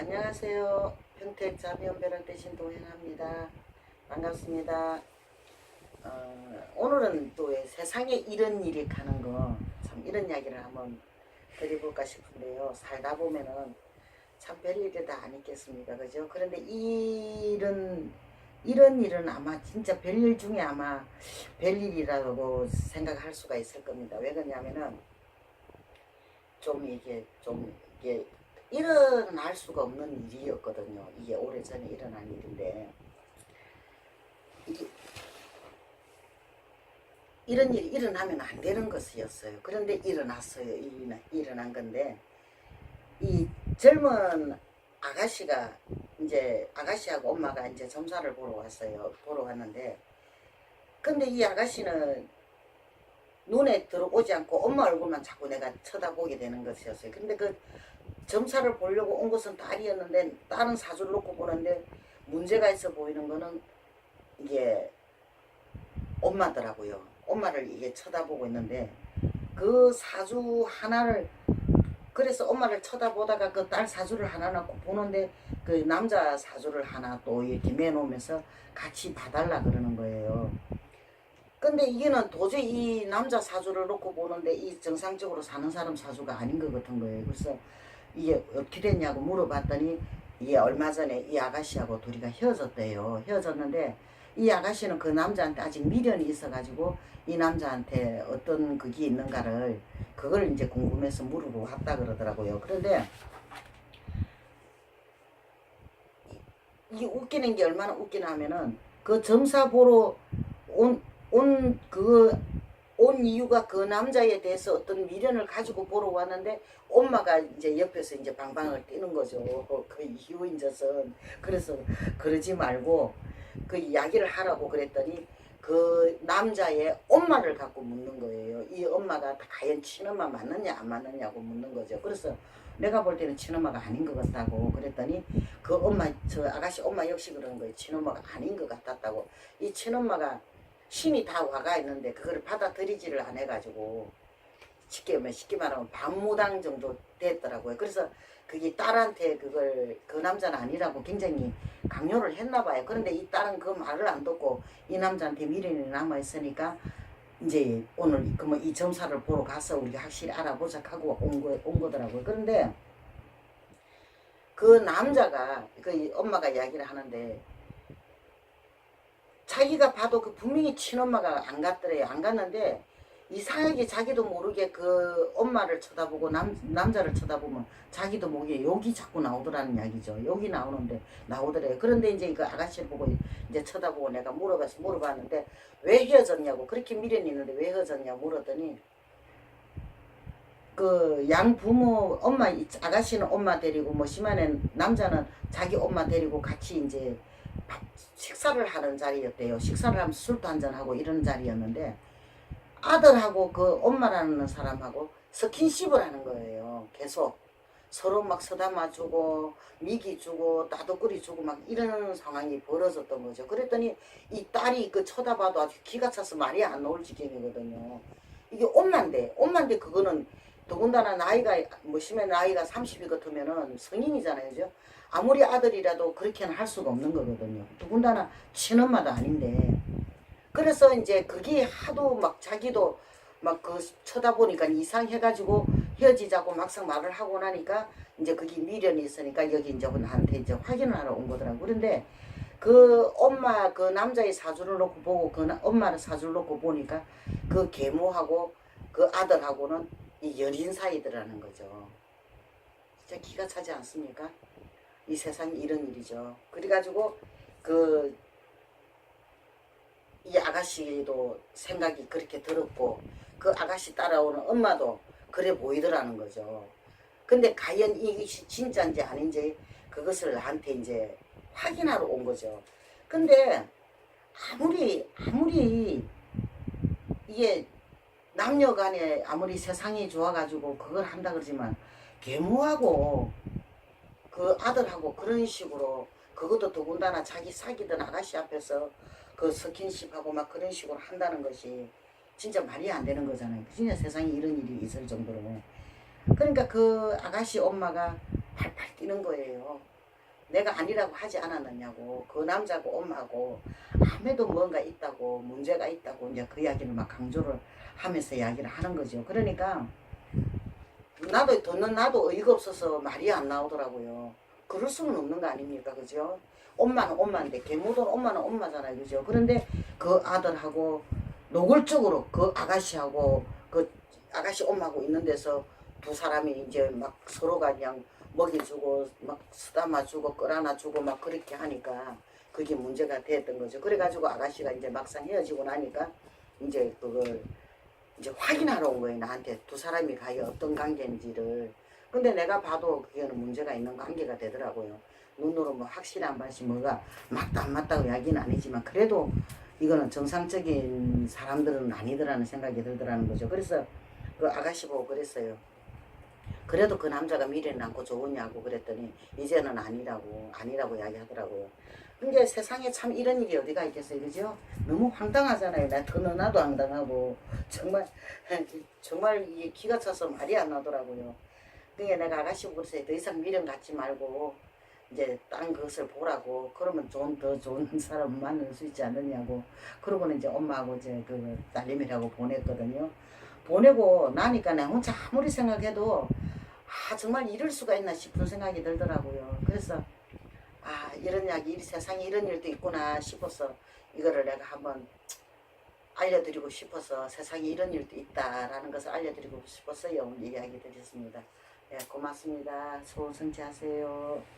안녕하세요. 평택 자비연배를 대신 동행합니다. 반갑습니다. 오늘은 또 세상에 이런 일이 가는 거, 참 이런 이야기를 한번 드려볼까 싶은데요. 살다 보면은 참 별일이 다 아니겠습니까? 그죠? 그런데 이런 일은 아마 진짜 별일 중에 아마 별일이라고 생각할 수가 있을 겁니다. 왜 그러냐면은 이게 일어날 수가 없는 일이었거든요. 이게 오래전에 일어난 일인데, 이게 이런 일이 일어나면 안 되는 것이었어요. 그런데 일어났어요. 일어난 건데, 이 젊은 아가씨가 이제 아가씨하고 엄마가 이제 점사를 보러 왔어요. 보러 왔는데, 근데 이 아가씨는 눈에 들어오지 않고 엄마 얼굴만 자꾸 내가 쳐다보게 되는 것이었어요. 근데 그 점사를 보려고 온 것은 딸이었는데 딸은 사주를 놓고 보는데 문제가 있어 보이는 거는 이게 엄마더라고요. 엄마를 이게 쳐다보고 있는데 그 사주 하나를, 그래서 엄마를 쳐다보다가 그 딸 사주를 하나 놓고 보는데 그 남자 사주를 하나 또 이렇게 매놓으면서 같이 봐달라 그러는 거예요. 근데 이게는 도저히 이 남자 사주를 놓고 보는데 이 정상적으로 사는 사람 사주가 아닌 것 같은 거예요. 그래서 이게 어떻게 됐냐고 물어봤더니 이게 얼마 전에 이 아가씨하고 둘이가 헤어졌대요. 헤어졌는데 이 아가씨는 그 남자한테 아직 미련이 있어가지고 이 남자한테 어떤 그게 있는가를 그걸 이제 궁금해서 물어보고 왔다 그러더라고요. 그런데 이게 웃기는 게 얼마나 웃기나 하면은 그 점사 보러 온 이유가 그 남자에 대해서 어떤 미련을 가지고 보러 왔는데 엄마가 이제 옆에서 이제 방방을 뛰는 거죠. 그 이유인 것은. 그래서 그러지 말고 그 이야기를 하라고 그랬더니 그 남자의 엄마를 갖고 묻는 거예요. 이 엄마가 과연 친엄마 맞느냐 안 맞느냐고 묻는 거죠. 그래서 내가 볼 때는 친엄마가 아닌 것 같다고 그랬더니 그 엄마, 저 아가씨 엄마 역시 그런 거예요. 친엄마가 아닌 것 같았다고. 이 친엄마가 신이 다 와가 있는데 그걸 받아들이지를 안 해가지고 쉽게 말하면 반무당 정도 됐더라고요. 그래서 그게 딸한테 그걸 그 남자는 아니라고 굉장히 강요를 했나 봐요. 그런데 이 딸은 그 말을 안 듣고 이 남자한테 미련이 남아 있으니까 이제 오늘 그뭐 이 점사를 보러 가서 우리가 확실히 알아보자 하고 온 거더라고요. 그런데 그 남자가 그 엄마가 이야기를 하는데 자기가 봐도 그 분명히 친엄마가 안 갔더래요. 안 갔는데 이상하게 자기도 모르게 그 엄마를 쳐다보고 남자를 쳐다보면 자기도 모르게 욕이 자꾸 나오더라는 이야기죠. 욕이 나오더래요. 그런데 이제 그 아가씨를 보고 이제 쳐다보고 내가 물어봤는데 왜 헤어졌냐고, 그렇게 미련이 있는데 왜 헤어졌냐고 물었더니 그 양 부모 엄마, 아가씨는 엄마 데리고 뭐 심한에 남자는 자기 엄마 데리고 같이 이제 식사를 하는 자리였대요. 식사를 하면 술도 한잔하고 이런 자리였는데 아들하고 그 엄마라는 사람하고 스킨십을 하는 거예요. 계속 서로 막 서담아 주고 미기 주고 따뜻거리 주고 막 이런 상황이 벌어졌던 거죠. 그랬더니 이 딸이 그 쳐다봐도 아주 기가 차서 말이 안 나올 지경이거든요. 이게 엄마인데 그거는 더군다나 나이가 뭐 심해 나이가 30이 같으면은 성인이잖아요. 그죠? 아무리 아들이라도 그렇게는 할 수가 없는 거거든요. 더군다나 친엄마도 아닌데. 그래서 이제 그게 하도 막 자기도 막 그 쳐다보니까 이상해가지고 헤어지자고 막상 말을 하고 나니까 이제 그게 미련이 있으니까 여기 이제 나한테 이제 확인을 하러 온 거더라고. 그런데 그 엄마 그 남자의 사주를 놓고 보고 그 엄마를 사주를 놓고 보니까 그 계모하고 그 아들하고는 이 연인 사이더라는 거죠. 진짜 기가 차지 않습니까? 이 세상에 이런 일이죠. 그래가지고 그 이 아가씨도 생각이 그렇게 들었고 그 아가씨 따라오는 엄마도 그래 보이더라는 거죠. 근데 과연 이것이 진짜인지 아닌지 그것을 나한테 이제 확인하러 온 거죠. 근데 아무리 이게 남녀 간에 아무리 세상이 좋아가지고 그걸 한다 그러지만 계모하고 그 아들하고 그런 식으로, 그것도 더군다나 자기 사귀던 아가씨 앞에서 그 스킨십하고 막 그런 식으로 한다는 것이 진짜 말이 안 되는 거잖아요. 진짜 세상에 이런 일이 있을 정도로. 그러니까 그 아가씨 엄마가 팔팔 뛰는 거예요. 내가 아니라고 하지 않았느냐고. 그 남자고 엄마고 아무래도 뭔가 있다고, 문제가 있다고 이제 그 이야기를 막 강조를 하면서 이야기를 하는 거죠. 그러니까 나도 듣는 나도 어이가 없어서 말이 안 나오더라고요. 그럴 수는 없는 거 아닙니까, 그죠? 엄마는 엄마인데 개모든 엄마는 엄마잖아요, 그죠? 그런데 그 아들하고 노골적으로 그 아가씨하고 그 아가씨 엄마하고 있는 데서 두 사람이 이제 막 서로가 그냥 먹여주고 막 쓰다마주고 끌어안아주고 막 그렇게 하니까 그게 문제가 됐던 거죠. 그래가지고 아가씨가 이제 막상 헤어지고 나니까 이제 그걸 이제 확인하러 온 거예요. 나한테 두 사람이 과연 어떤 관계인지를. 근데 내가 봐도 그게는 문제가 있는 관계가 되더라고요. 눈으로 뭐 확실한 맛이 뭐가 맞다 안 맞다고 이야기는 아니지만 그래도 이거는 정상적인 사람들은 아니더라는 생각이 들더라는 거죠. 그래서 그 아가씨 보고 그랬어요. 그래도 그 남자가 미래는 않고 좋으냐고 그랬더니 이제는 아니라고 이야기하더라고요. 근데 세상에 참 이런 일이 어디가 있겠어요, 그죠? 너무 황당하잖아요. 나 더는 나도 황당하고 정말 정말 이게 기가 차서 말이 안 나더라고요. 그게 내가 아가씨 보고 그랬어요. 더 이상 미련 갖지 말고 이제 딴 것을 보라고. 그러면 더 좋은 사람 만날 수 있지 않느냐고. 그러고는 이제 엄마하고 이제 그 딸내미라고 보냈거든요. 보내고 나니까 내가 혼자 아무리 생각해도 정말 이럴 수가 있나 싶은 생각이 들더라고요. 그래서 이런 이야기, 이 세상에 이런 일도 있구나 싶어서 이거를 내가 한번 알려드리고 싶어서 세상에 이런 일도 있다라는 것을 알려드리고 싶어서요. 이야기 드렸습니다. 네, 고맙습니다. 소원 성취하세요.